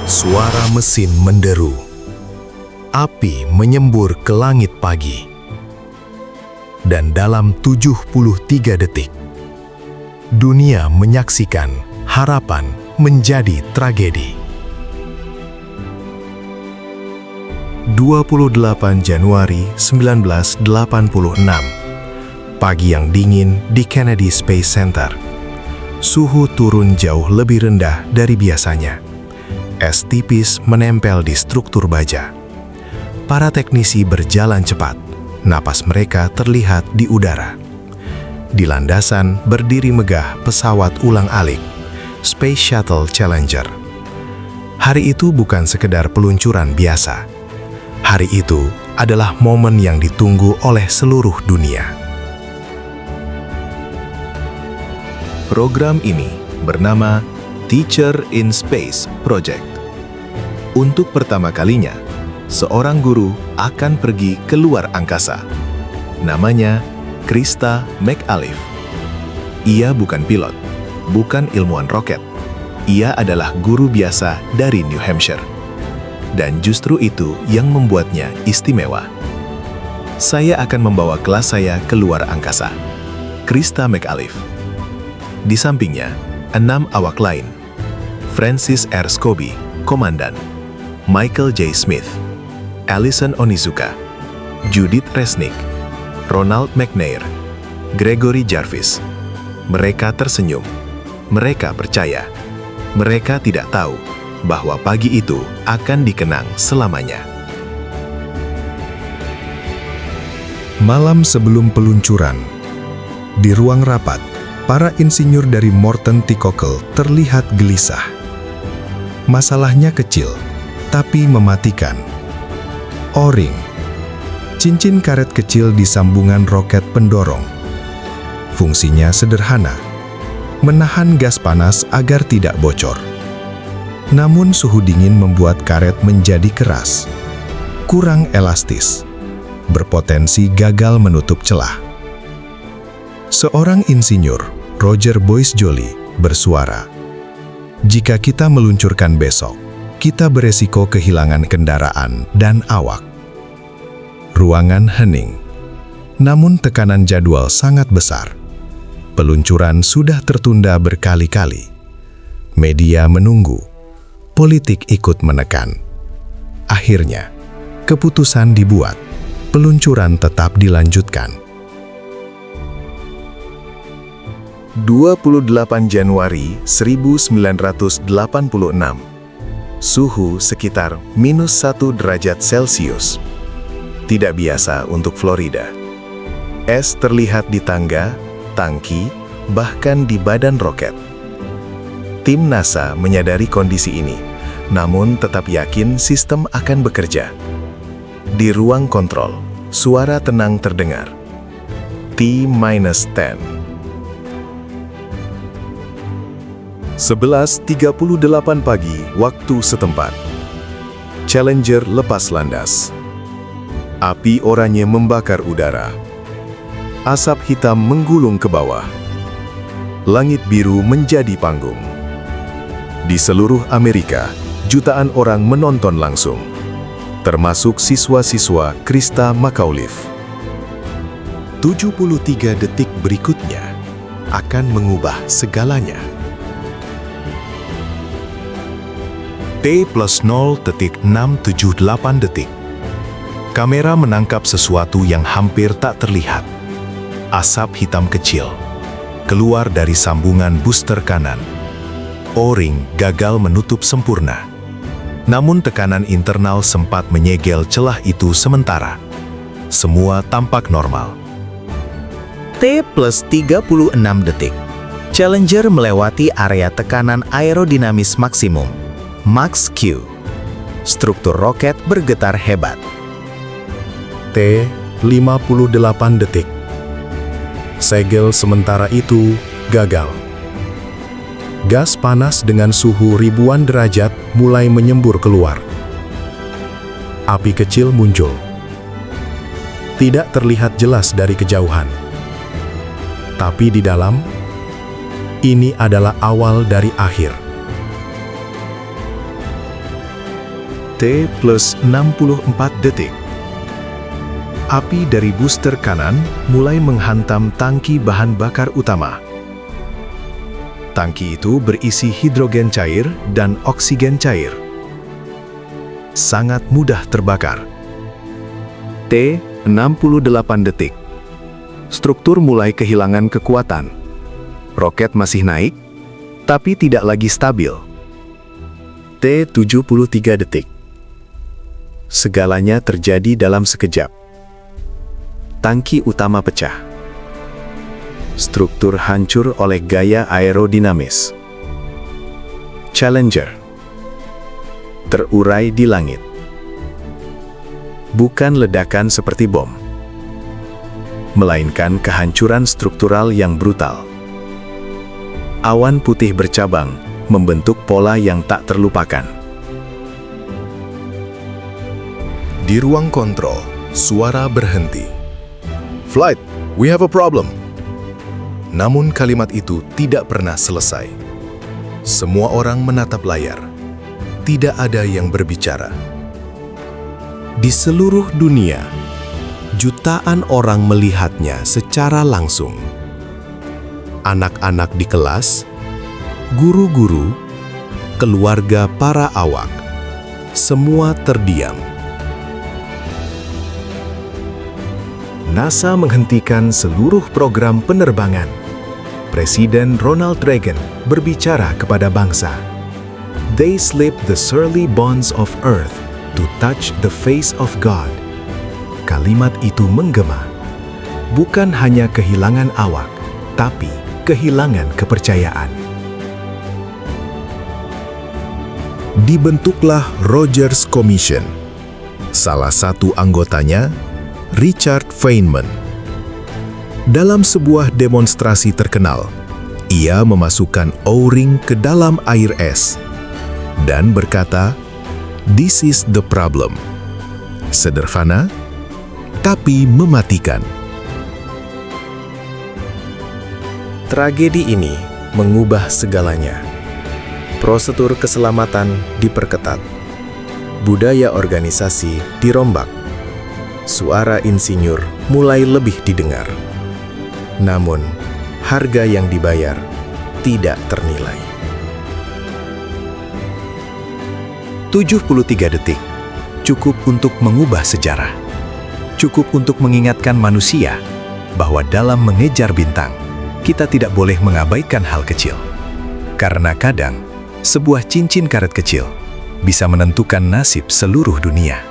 Suara mesin menderu. Api menyembur ke langit pagi. Dan dalam 73 detik, dunia menyaksikan harapan menjadi tragedi. 28 Januari 1986. Pagi yang dingin di Kennedy Space Center. Suhu turun jauh lebih rendah dari biasanya. Es tipis menempel di struktur baja. Para teknisi berjalan cepat. Napas mereka terlihat di udara. Di landasan berdiri megah pesawat ulang-alik, Space Shuttle Challenger. Hari itu bukan sekedar peluncuran biasa. Hari itu adalah momen yang ditunggu oleh seluruh dunia. Program ini bernama Teacher in Space Project. Untuk pertama kalinya, seorang guru akan pergi ke luar angkasa. Namanya Krista McAuliffe. Ia bukan pilot, bukan ilmuwan roket. Ia adalah guru biasa dari New Hampshire. Dan justru itu yang membuatnya istimewa. Saya akan membawa kelas saya ke luar angkasa. Krista McAuliffe. Di sampingnya, 6 awak lain. Francis R. Scobie, Komandan. Michael J. Smith. Allison Onizuka. Judith Resnick. Ronald McNair. Gregory Jarvis. Mereka tersenyum. Mereka percaya. Mereka tidak tahu bahwa pagi itu akan dikenang selamanya. Malam sebelum peluncuran, di ruang rapat, para insinyur dari Morton T. Cockle terlihat gelisah. Masalahnya kecil, tapi mematikan. O-ring, cincin karet kecil di sambungan roket pendorong. Fungsinya sederhana, menahan gas panas agar tidak bocor. Namun suhu dingin membuat karet menjadi keras, kurang elastis, berpotensi gagal menutup celah. Seorang insinyur, Roger Boyce Joly, bersuara, "Jika kita meluncurkan besok, kita beresiko kehilangan kendaraan dan awak." Ruangan hening, namun tekanan jadwal sangat besar. Peluncuran sudah tertunda berkali-kali. Media menunggu, politik ikut menekan. Akhirnya, keputusan dibuat, peluncuran tetap dilanjutkan. 28 Januari 1986. Suhu sekitar -1 derajat Celcius. Tidak biasa untuk Florida. Es terlihat di tangga, tangki, bahkan di badan roket. Tim NASA menyadari kondisi ini, namun tetap yakin sistem akan bekerja. Di ruang kontrol, suara tenang terdengar. T-10. 11:38 pagi waktu setempat. Challenger lepas landas. Api oranye membakar udara. Asap hitam menggulung ke bawah. Langit biru menjadi panggung. Di seluruh Amerika, jutaan orang menonton langsung, termasuk siswa-siswa Krista McAuliffe. 73 detik berikutnya akan mengubah segalanya. T+0.678 detik. Kamera menangkap sesuatu yang hampir tak terlihat. Asap hitam kecil keluar dari sambungan booster kanan. O-ring gagal menutup sempurna. Namun tekanan internal sempat menyegel celah itu sementara. Semua tampak normal. T+36 detik. Challenger melewati area tekanan aerodinamis maksimum, Max Q. Struktur roket bergetar hebat. T58 detik. Segel sementara itu gagal. Gas panas dengan suhu ribuan derajat mulai menyembur keluar. Api kecil muncul. Tidak terlihat jelas dari kejauhan. Tapi di dalam, Ini adalah awal dari akhir. T plus 64 detik. Api dari booster kanan mulai menghantam tangki bahan bakar utama. Tangki itu berisi hidrogen cair dan oksigen cair. Sangat mudah terbakar. T 68 detik. Struktur mulai kehilangan kekuatan. Roket masih naik, tapi tidak lagi stabil. T 73 detik. Segalanya terjadi dalam sekejap. Tangki utama pecah. Struktur hancur oleh gaya aerodinamis. Challenger terurai di langit. Bukan ledakan seperti bom, melainkan kehancuran struktural yang brutal. Awan putih bercabang, membentuk pola yang tak terlupakan. Di ruang kontrol, suara berhenti. "Flight, we have a problem." Namun kalimat itu tidak pernah selesai. Semua orang menatap layar. Tidak ada yang berbicara. Di seluruh dunia, jutaan orang melihatnya secara langsung. Anak-anak di kelas, guru-guru, keluarga para awak, semua terdiam. NASA menghentikan seluruh program penerbangan. Presiden Ronald Reagan berbicara kepada bangsa. They slipped the surly bonds of earth to touch the face of God. Kalimat itu menggema. Bukan hanya kehilangan awak, tapi kehilangan kepercayaan. Dibentuklah Rogers Commission. Salah satu anggotanya, Richard Feynman. Dalam sebuah demonstrasi terkenal, ia memasukkan O-ring ke dalam air es dan berkata, "This is the problem." Sederhana, tapi mematikan. Tragedi ini mengubah segalanya. Prosedur keselamatan diperketat. Budaya organisasi dirombak. Suara insinyur mulai lebih didengar. Namun, harga yang dibayar tidak ternilai. 73 detik cukup untuk mengubah sejarah. Cukup untuk mengingatkan manusia bahwa dalam mengejar bintang, kita tidak boleh mengabaikan hal kecil. Karena kadang, sebuah cincin karet kecil bisa menentukan nasib seluruh dunia.